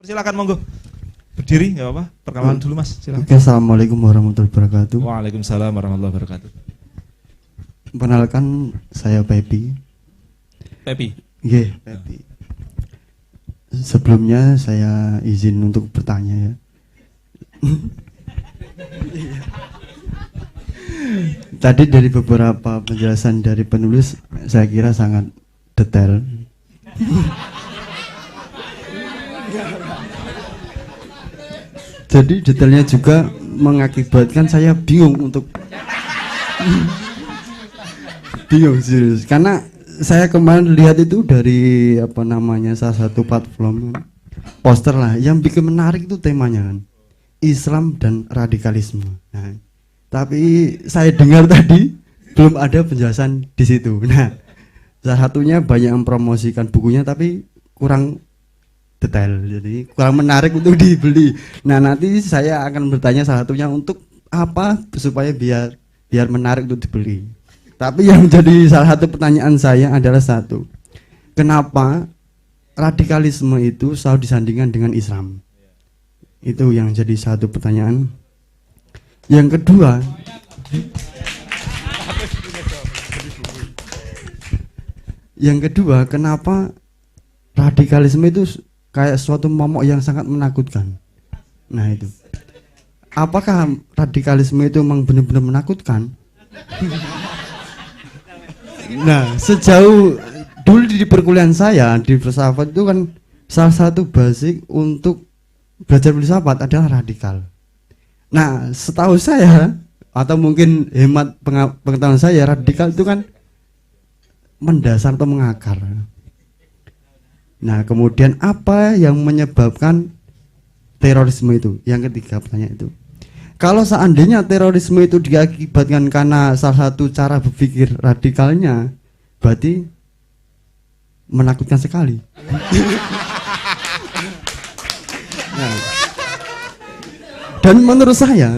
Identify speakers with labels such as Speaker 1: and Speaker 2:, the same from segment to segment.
Speaker 1: Silakan monggo. Berdiri nggak apa-apa. Perkenalan dulu Mas. Silakan.
Speaker 2: Oke, assalamualaikum warahmatullahi wabarakatuh.
Speaker 1: Waalaikumsalam warahmatullahi wabarakatuh.
Speaker 2: Perkenalkan saya Pepi.
Speaker 1: Pepi.
Speaker 2: Nggih, Pepi. Sebelumnya saya izin untuk bertanya ya. Tadi dari beberapa penjelasan dari penulis saya kira sangat detail. Jadi detailnya juga mengakibatkan saya bingung untuk bingung serius karena saya kemarin lihat itu dari apa namanya salah satu platform poster lah yang bikin menarik itu temanya kan Islam dan radikalisme. Nah, tapi saya dengar tadi belum ada penjelasan di situ. Nah, salah satunya banyak mempromosikan bukunya tapi kurang detail, jadi kurang menarik untuk dibeli. Nah, nanti saya akan bertanya salah satunya untuk apa supaya biar menarik untuk dibeli. Tapi yang jadi salah satu pertanyaan saya adalah satu, kenapa radikalisme itu selalu disandingkan dengan Islam? Itu yang jadi satu pertanyaan. Yang kedua, kenapa radikalisme itu kayak suatu momok yang sangat menakutkan? Nah itu, apakah radikalisme itu memang benar-benar menakutkan? Nah, sejauh dulu di perkuliahan saya di filsafat itu kan salah satu basic untuk belajar filsafat adalah radikal. Nah, setahu saya atau mungkin hemat pengetahuan saya, radikal itu kan mendasar atau mengakar. Nah, kemudian apa yang menyebabkan terorisme itu? Yang ketiga pertanyaan itu. Kalau seandainya terorisme itu diakibatkan karena salah satu cara berpikir radikalnya, berarti menakutkan sekali. Nah, dan menurut saya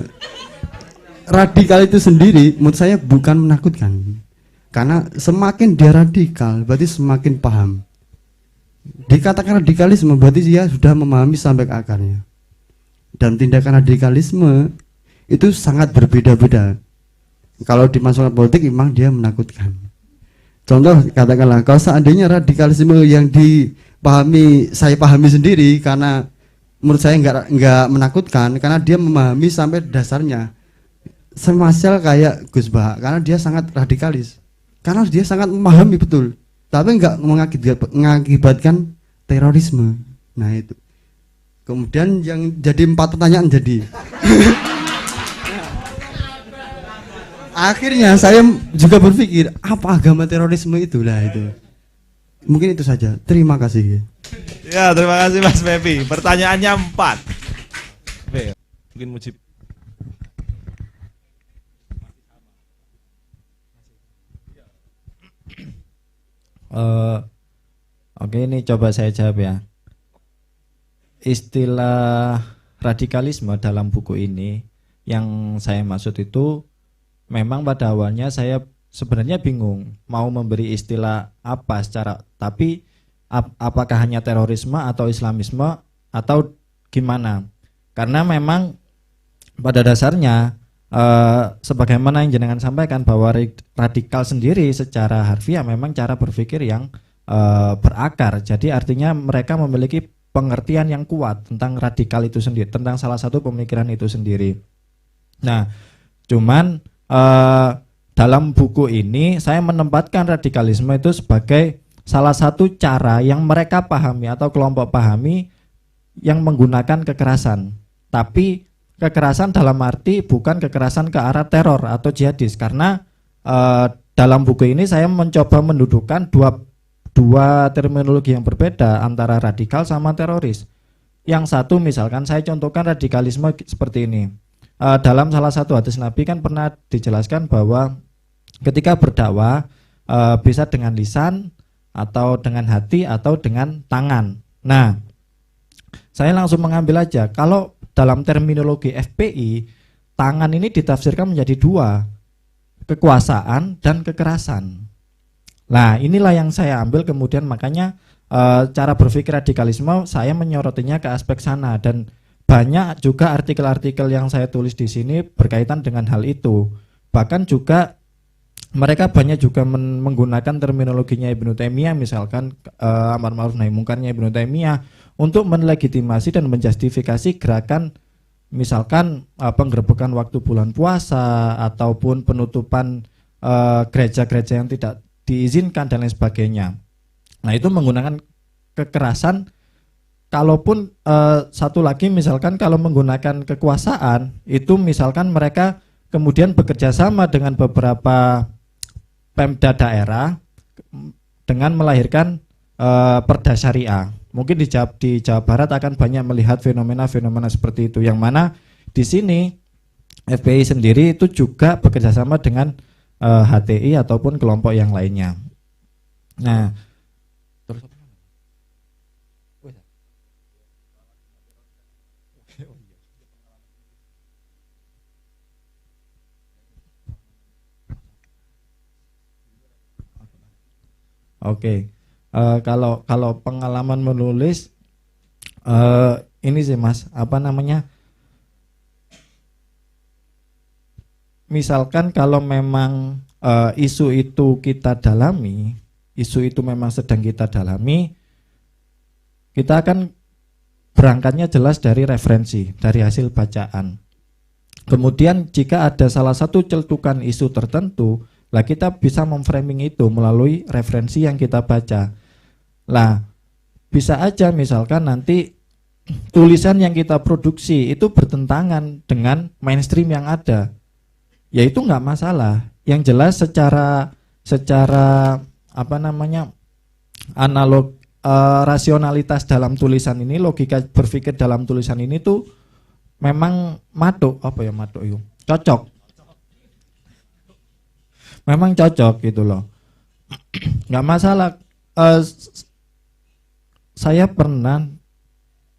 Speaker 2: radikal itu sendiri menurut saya bukan menakutkan. Karena semakin dia radikal berarti semakin paham. Dikatakan radikalisme berarti dia sudah memahami sampai ke akarnya. Dan tindakan radikalisme itu sangat berbeda-beda. Kalau di masalah politik memang dia menakutkan. Contoh katakanlah kalau seandainya radikalisme yang dipahami saya pahami sendiri karena menurut saya enggak menakutkan karena dia memahami sampai dasarnya. Semisal kayak Gus Bah karena dia sangat radikalis. Karena dia sangat memahami betul. Tapi enggak mengakibatkan terorisme. Nah itu. Kemudian yang jadi 4 pertanyaan jadi. Akhirnya saya juga berpikir apa agama terorisme itulah itu. Mungkin itu saja. Terima kasih.
Speaker 1: Ya, terima kasih Mas Pepi. Pertanyaannya 4. Mungkin Mujib.
Speaker 3: Oke, ini coba saya jawab ya. Istilah radikalisme dalam buku ini yang saya maksud itu memang pada awalnya saya sebenarnya bingung mau memberi istilah apa secara, tapi apakah hanya terorisme atau Islamisme atau gimana? Karena memang pada dasarnya sebagaimana yang jenengan sampaikan bahwa radikal sendiri secara harfiah memang cara berpikir yang berakar. Jadi artinya mereka memiliki pengertian yang kuat tentang radikal itu sendiri, tentang salah satu pemikiran itu sendiri. Nah, cuman dalam buku ini saya menempatkan radikalisme itu sebagai salah satu cara yang mereka pahami atau kelompok pahami yang menggunakan kekerasan. Tapi kekerasan dalam arti bukan kekerasan ke arah teror atau jihadis, karena dalam buku ini saya mencoba mendudukkan dua terminologi yang berbeda antara radikal sama teroris. Yang satu misalkan saya contohkan radikalisme seperti ini. Dalam salah satu hadis Nabi kan pernah dijelaskan bahwa ketika berdakwah bisa dengan lisan atau dengan hati atau dengan tangan. Nah, saya langsung mengambil aja kalau dalam terminologi FPI, tangan ini ditafsirkan menjadi 2, kekuasaan dan kekerasan. Nah, inilah yang saya ambil kemudian makanya cara berpikir radikalisme saya menyorotinya ke aspek sana, dan banyak juga artikel-artikel yang saya tulis di sini berkaitan dengan hal itu. Bahkan juga mereka banyak juga menggunakan terminologinya Ibnu Taimiyah, misalkan amar ma'ruf nahi mungkarnya Ibnu Taimiyah untuk melegitimasi dan menjustifikasi gerakan misalkan penggerbekan waktu bulan puasa ataupun penutupan gereja-gereja yang tidak diizinkan dan lain sebagainya. Nah, itu menggunakan kekerasan. Kalaupun satu lagi misalkan kalau menggunakan kekuasaan itu misalkan mereka kemudian bekerja sama dengan beberapa Pemda daerah dengan melahirkan perda syariah. Mungkin di Jawa Barat akan banyak melihat fenomena-fenomena seperti itu, yang mana di sini FPI sendiri itu juga bekerja sama dengan HTI ataupun kelompok yang lainnya. Nah, terus Oke, kalau pengalaman menulis ini sih Mas, apa namanya? Misalkan kalau memang isu itu kita dalami, isu itu memang sedang kita dalami, kita akan berangkatnya jelas dari referensi, dari hasil bacaan. Kemudian jika ada salah satu celtukan isu tertentu, lah kita bisa memframing itu melalui referensi yang kita baca. Lah bisa aja misalkan nanti tulisan yang kita produksi itu bertentangan dengan mainstream yang ada, ya itu nggak masalah. Yang jelas secara apa namanya analog rasionalitas dalam tulisan ini, logika berpikir dalam tulisan ini tuh memang cocok. Memang cocok gitu loh, nggak masalah. Saya pernah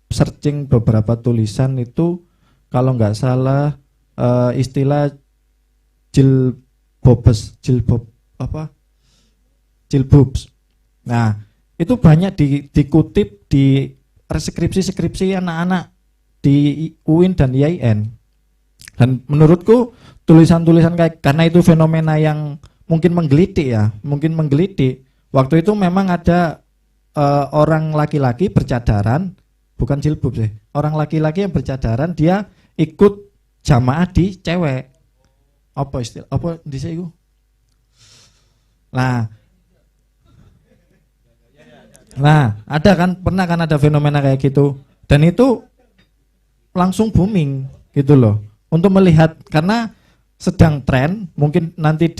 Speaker 3: searching beberapa tulisan itu, kalau nggak salah istilah jilbobs. Nah itu banyak dikutip di skripsi anak-anak di UIN dan IAIN. Dan menurutku tulisan-tulisan kayak, karena itu fenomena yang mungkin menggelitik. Waktu itu memang ada orang laki-laki bercadaran, bukan jilbab sih, orang laki-laki yang bercadaran, dia ikut jamaah di cewek. Apa istilah? Apa di situ? Nah, pernah kan ada fenomena kayak gitu, dan itu langsung booming gitu loh. Untuk melihat, karena sedang tren, mungkin nanti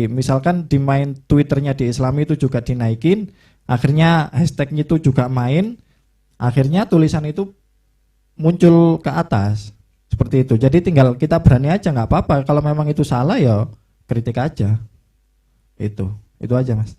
Speaker 3: misalkan di main Twitternya di Islami itu juga dinaikin, akhirnya hashtagnya itu juga main, akhirnya tulisan itu muncul ke atas seperti itu. Jadi tinggal kita berani aja, nggak apa-apa. Kalau memang itu salah ya kritik aja. Itu aja Mas.